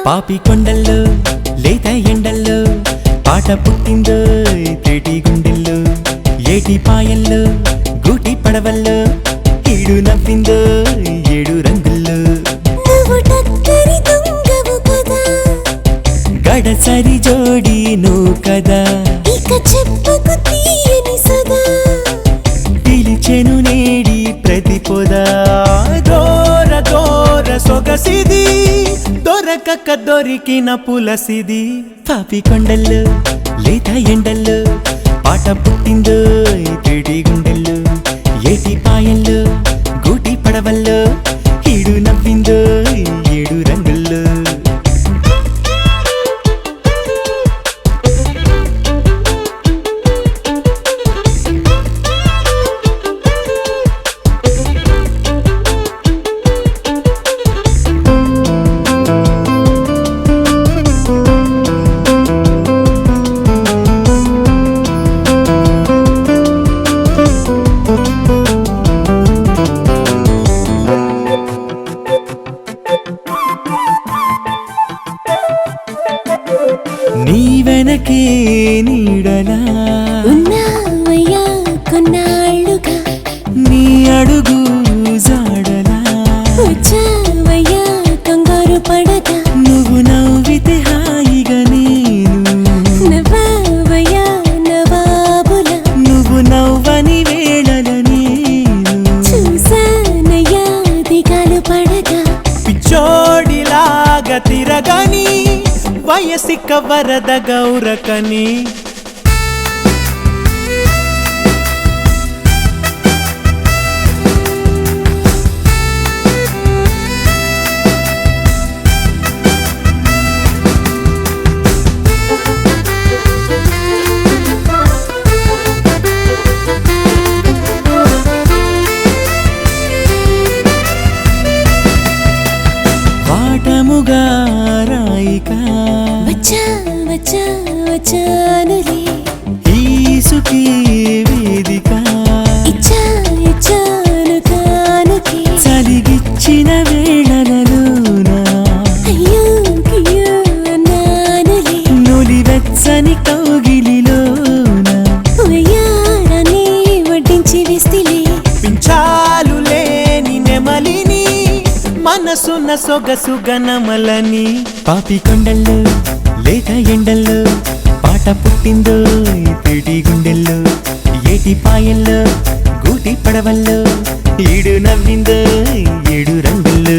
పాపి కొండల్లో లేత ఎండల్లో పాట పుట్టిందో తేటి గుండెల్లో ఏటి పాయల్లో గూటి పడవల్లో ఈడు నవ్విందో ఏడు రంగుల్లో గడసరి జోడి నువ్వు కదా పిలిచెను నేడి ప్రతి పొదా దూర దూర సొగసిది దొరకక దొరికిన పులసిది పాపి కొండల్లో లేత ఎండల్లో పాట పుట్టిందో తేటి గుండెల్లో ఏటి పాయల్లో గూటి పడవల్లో ఈడు నవ్విందో ఏడు రంగుల్లో నీ వెనకే నీడలా ఉన్నావయ్యా కొన్నాళ్ళుగా నీ అడుగు జాడలా వచ్చావయ్యా కంగారు పడగా నువ్వు నవ్వితే హాయిగా నేను నవ్వావయ్యా నవాబులా నువ్వు నవ్వని వేళల నేను చూసానయ్యా దిగాలు పడగా పిచ్చోడిలాగా తిరగని వయసిక వరద గౌరకని వాటముగా రాయికా వచ్చానులే ఈసుకి వేదిక ఇచ్చాను కానుకే చలిగిచ్చిన వేళలలోన అయ్యో కియ్యో అన్నానులే నులివెచ్చని కౌగిలిలోన వయ్యారాన్ని వడ్డించి వేస్తిలే పించాలు లేని నెమలిని మనసున్న సొగసు గనమలని పాపి కొండల్లో లేత ఎండల్లో పాట పుట్టిందో తేటి గుండెల్లో ఏటి పాయల్లో గూటి పడవల్లో ఈడు నవ్విందో ఏడు రంగుల్లో